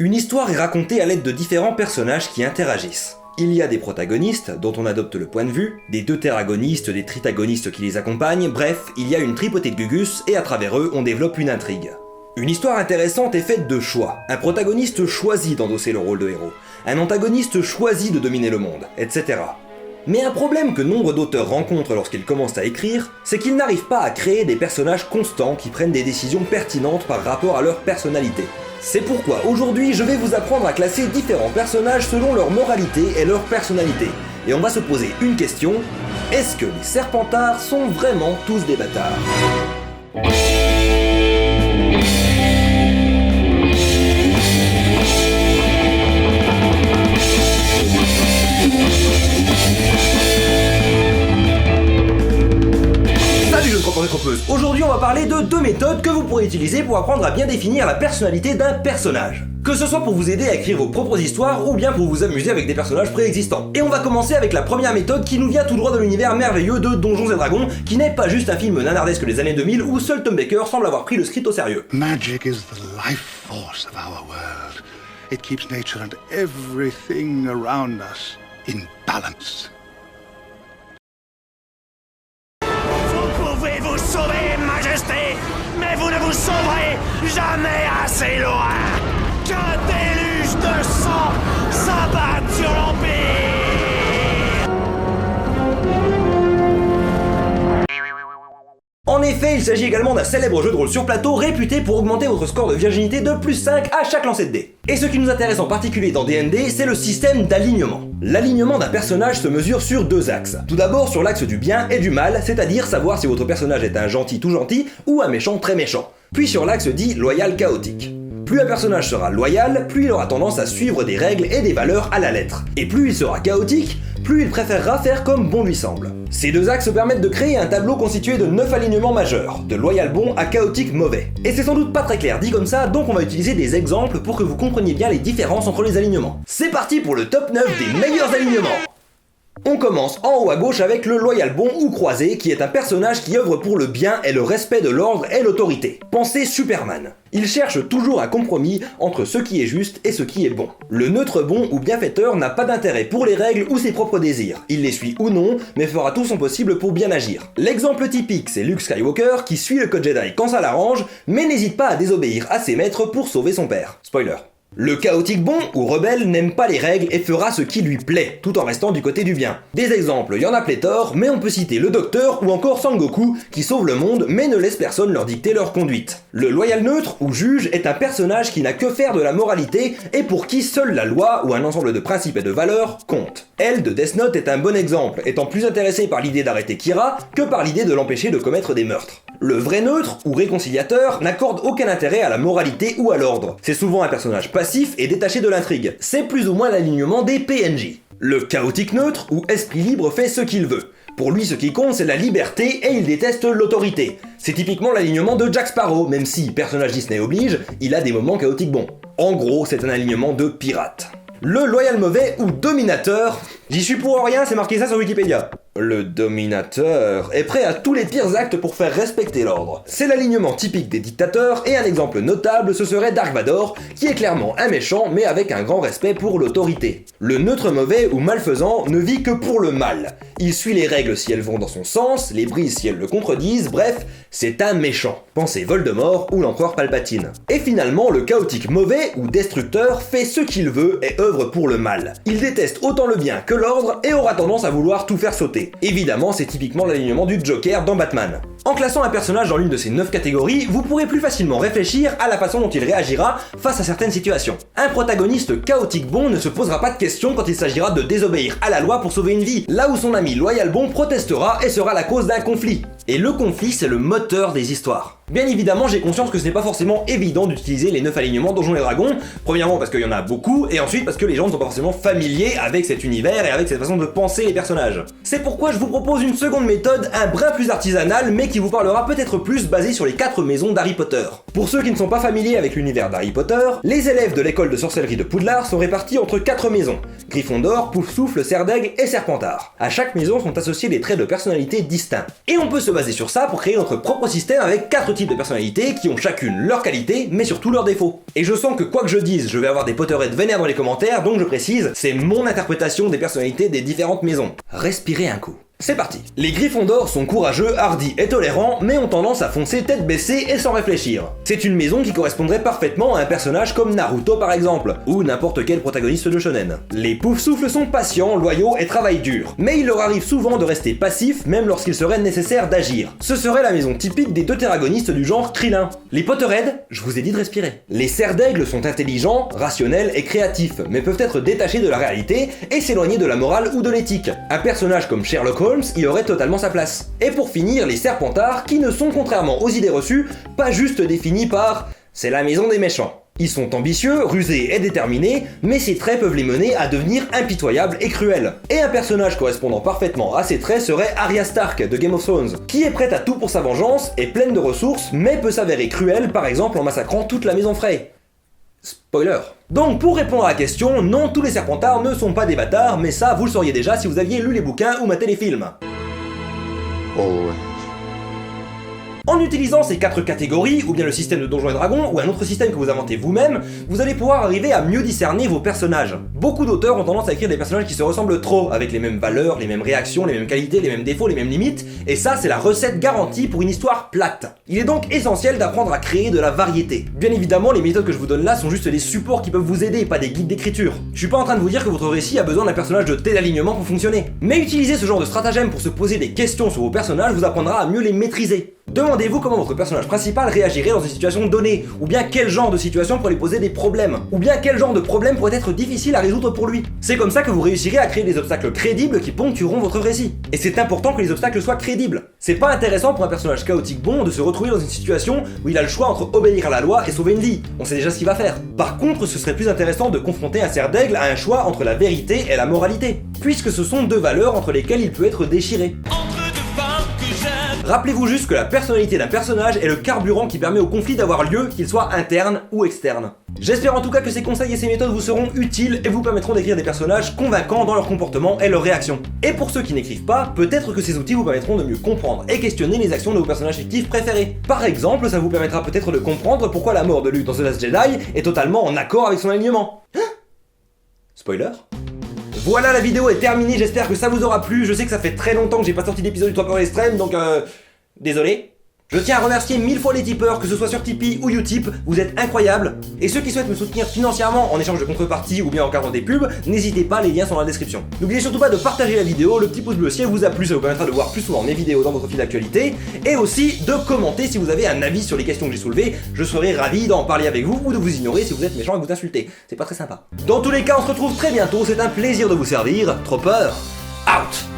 Une histoire est racontée à l'aide de différents personnages qui interagissent. Il y a des protagonistes, dont on adopte le point de vue, des deutéragonistes, des tritagonistes qui les accompagnent, bref, il y a une tripotée de gugus, et à travers eux, on développe une intrigue. Une histoire intéressante est faite de choix. Un protagoniste choisit d'endosser le rôle de héros, un antagoniste choisit de dominer le monde, etc. Mais un problème que nombre d'auteurs rencontrent lorsqu'ils commencent à écrire, c'est qu'ils n'arrivent pas à créer des personnages constants qui prennent des décisions pertinentes par rapport à leur personnalité. C'est pourquoi aujourd'hui je vais vous apprendre à classer différents personnages selon leur moralité et leur personnalité. Et on va se poser une question, est-ce que les Serpentards sont vraiment tous des bâtards ? Aujourd'hui on va parler de deux méthodes que vous pourrez utiliser pour apprendre à bien définir la personnalité d'un personnage. Que ce soit pour vous aider à écrire vos propres histoires ou bien pour vous amuser avec des personnages préexistants. Et on va commencer avec la première méthode qui nous vient tout droit de l'univers merveilleux de Donjons et Dragons, qui n'est pas juste un film nanardesque des années 2000 où seul Tom Baker semble avoir pris le script au sérieux. Magic is the life force of our world. It keeps nature and everything around us in balance. Vous pouvez vous sauver, Majesté, mais vous ne vous sauverez jamais assez loin. Qu'un déluge de sang s'abatte sur l'Empire. En effet, il s'agit également d'un célèbre jeu de rôle sur plateau réputé pour augmenter votre score de virginité de plus 5 à chaque lancer de dés. Et ce qui nous intéresse en particulier dans D&D, c'est le système d'alignement. L'alignement d'un personnage se mesure sur deux axes. Tout d'abord sur l'axe du bien et du mal, c'est-à-dire savoir si votre personnage est un gentil tout gentil ou un méchant très méchant. Puis sur l'axe dit loyal chaotique. Plus un personnage sera loyal, plus il aura tendance à suivre des règles et des valeurs à la lettre. Et plus il sera chaotique, plus il préférera faire comme bon lui semble. Ces deux axes permettent de créer un tableau constitué de 9 alignements majeurs, de loyal bon à chaotique mauvais. Et c'est sans doute pas très clair dit comme ça, donc on va utiliser des exemples pour que vous compreniez bien les différences entre les alignements. C'est parti pour le top 9 des meilleurs alignements. On commence en haut à gauche avec le loyal bon ou croisé, qui est un personnage qui œuvre pour le bien et le respect de l'ordre et l'autorité. Pensez Superman. Il cherche toujours un compromis entre ce qui est juste et ce qui est bon. Le neutre bon ou bienfaiteur n'a pas d'intérêt pour les règles ou ses propres désirs. Il les suit ou non, mais fera tout son possible pour bien agir. L'exemple typique, c'est Luke Skywalker qui suit le code Jedi quand ça l'arrange, mais n'hésite pas à désobéir à ses maîtres pour sauver son père. Spoiler. Le chaotique bon ou rebelle n'aime pas les règles et fera ce qui lui plaît, tout en restant du côté du bien. Des exemples, il y en a pléthore, mais on peut citer le Docteur ou encore Sangoku, qui sauve le monde mais ne laisse personne leur dicter leur conduite. Le loyal neutre ou juge est un personnage qui n'a que faire de la moralité et pour qui seule la loi ou un ensemble de principes et de valeurs compte. Elle de Death Note est un bon exemple, étant plus intéressé par l'idée d'arrêter Kira que par l'idée de l'empêcher de commettre des meurtres. Le vrai neutre ou réconciliateur n'accorde aucun intérêt à la moralité ou à l'ordre. C'est souvent un personnage passif et détaché de l'intrigue. C'est plus ou moins l'alignement des PNJ. Le chaotique neutre ou esprit libre fait ce qu'il veut. Pour lui, ce qui compte, c'est la liberté et il déteste l'autorité. C'est typiquement l'alignement de Jack Sparrow, même si, personnage Disney oblige, il a des moments chaotiques bons. En gros, c'est un alignement de pirate. Le loyal mauvais ou dominateur, j'y suis pour rien, c'est marqué ça sur Wikipédia. Le dominateur est prêt à tous les pires actes pour faire respecter l'ordre. C'est l'alignement typique des dictateurs et un exemple notable ce serait Dark Vador, qui est clairement un méchant mais avec un grand respect pour l'autorité. Le neutre mauvais ou malfaisant ne vit que pour le mal. Il suit les règles si elles vont dans son sens, les brise si elles le contredisent, bref, c'est un méchant. Pensez Voldemort ou l'empereur Palpatine. Et finalement, le chaotique mauvais ou destructeur fait ce qu'il veut et œuvre pour le mal. Il déteste autant le bien que l'ordre et aura tendance à vouloir tout faire sauter. Évidemment, c'est typiquement l'alignement du Joker dans Batman. En classant un personnage dans l'une de ces 9 catégories, vous pourrez plus facilement réfléchir à la façon dont il réagira face à certaines situations. Un protagoniste chaotique bon ne se posera pas de questions quand il s'agira de désobéir à la loi pour sauver une vie, là où son ami loyal bon protestera et sera la cause d'un conflit. Et le conflit, c'est le moteur des histoires. Bien évidemment, j'ai conscience que ce n'est pas forcément évident d'utiliser les 9 alignements Donjons et Dragons, premièrement parce qu'il y en a beaucoup, et ensuite parce que les gens ne sont pas forcément familiers avec cet univers et avec cette façon de penser les personnages. C'est pourquoi je vous propose une seconde méthode, un brin plus artisanale, mais qui vous parlera peut-être plus basée sur les 4 maisons d'Harry Potter. Pour ceux qui ne sont pas familiers avec l'univers d'Harry Potter, les élèves de l'école de sorcellerie de Poudlard sont répartis entre 4 maisons, Gryffondor, Poufsouffle, Serdaigle et Serpentard. À chaque maison sont associés des traits de personnalité distincts. Et on peut se baser sur ça pour créer notre propre système avec 4 types de personnalités qui ont chacune leurs qualités, mais surtout leurs défauts. Et je sens que quoi que je dise, je vais avoir des Potterheads vénères dans les commentaires, donc je précise, c'est mon interprétation des personnalités des différentes maisons. Respirez un coup. C'est parti. Les Gryffondors sont courageux, hardis et tolérants, mais ont tendance à foncer tête baissée et sans réfléchir. C'est une maison qui correspondrait parfaitement à un personnage comme Naruto par exemple, ou n'importe quel protagoniste de shonen. Les Poufsouffles sont patients, loyaux et travaillent dur, mais il leur arrive souvent de rester passifs même lorsqu'il serait nécessaire d'agir. Ce serait la maison typique des deutéragonistes du genre Krillin. Les Potterheads, je vous ai dit de respirer. Les Serres d'Aigle sont intelligents, rationnels et créatifs, mais peuvent être détachés de la réalité et s'éloigner de la morale ou de l'éthique. Un personnage comme Sherlock Holmes y aurait totalement sa place. Et pour finir, les Serpentards, qui ne sont, contrairement aux idées reçues, pas juste définis par « c'est la maison des méchants ». Ils sont ambitieux, rusés et déterminés, mais ces traits peuvent les mener à devenir impitoyables et cruels. Et un personnage correspondant parfaitement à ces traits serait Arya Stark de Game of Thrones, qui est prête à tout pour sa vengeance, est pleine de ressources, mais peut s'avérer cruelle par exemple en massacrant toute la maison Frey. Spoiler. Donc pour répondre à la question, non, tous les Serpentards ne sont pas des bâtards, mais ça vous le sauriez déjà si vous aviez lu les bouquins ou maté les films. Always. En utilisant ces 4 catégories, ou bien le système de Donjons et Dragons, ou un autre système que vous inventez vous-même, vous allez pouvoir arriver à mieux discerner vos personnages. Beaucoup d'auteurs ont tendance à écrire des personnages qui se ressemblent trop, avec les mêmes valeurs, les mêmes réactions, les mêmes qualités, les mêmes défauts, les mêmes limites, et ça c'est la recette garantie pour une histoire plate. Il est donc essentiel d'apprendre à créer de la variété. Bien évidemment, les méthodes que je vous donne là sont juste des supports qui peuvent vous aider, pas des guides d'écriture. Je suis pas en train de vous dire que votre récit a besoin d'un personnage de tel alignement pour fonctionner. Mais utiliser ce genre de stratagème pour se poser des questions sur vos personnages vous apprendra à mieux les maîtriser. Demandez-vous comment votre personnage principal réagirait dans une situation donnée, ou bien quel genre de situation pourrait lui poser des problèmes, ou bien quel genre de problème pourrait être difficile à résoudre pour lui. C'est comme ça que vous réussirez à créer des obstacles crédibles qui ponctueront votre récit. Et c'est important que les obstacles soient crédibles. C'est pas intéressant pour un personnage chaotique bon de se retrouver dans une situation où il a le choix entre obéir à la loi et sauver une vie. On sait déjà ce qu'il va faire. Par contre, ce serait plus intéressant de confronter un cerf d'aigle à un choix entre la vérité et la moralité, puisque ce sont 2 valeurs entre lesquelles il peut être déchiré. Rappelez-vous juste que la personnalité d'un personnage est le carburant qui permet au conflit d'avoir lieu, qu'il soit interne ou externe. J'espère en tout cas que ces conseils et ces méthodes vous seront utiles et vous permettront d'écrire des personnages convaincants dans leur comportement et leurs réactions. Et pour ceux qui n'écrivent pas, peut-être que ces outils vous permettront de mieux comprendre et questionner les actions de vos personnages fictifs préférés. Par exemple, ça vous permettra peut-être de comprendre pourquoi la mort de Luke dans The Last Jedi est totalement en accord avec son alignement. Spoiler. Voilà, la vidéo est terminée, j'espère que ça vous aura plu. Je sais que ça fait très longtemps que j'ai pas sorti d'épisode du 3 Extrême, donc désolé. Je tiens à remercier 1000 fois les tipeurs, que ce soit sur Tipeee ou Utip, vous êtes incroyables. Et ceux qui souhaitent me soutenir financièrement en échange de contrepartie ou bien en carton des pubs, n'hésitez pas, les liens sont dans la description. N'oubliez surtout pas de partager la vidéo, le petit pouce bleu si elle vous a plu, ça vous permettra de voir plus souvent mes vidéos dans votre fil d'actualité, et aussi de commenter si vous avez un avis sur les questions que j'ai soulevées, je serai ravi d'en parler avec vous ou de vous ignorer si vous êtes méchant et vous insulter. C'est pas très sympa. Dans tous les cas, on se retrouve très bientôt, c'est un plaisir de vous servir. Tropper, out!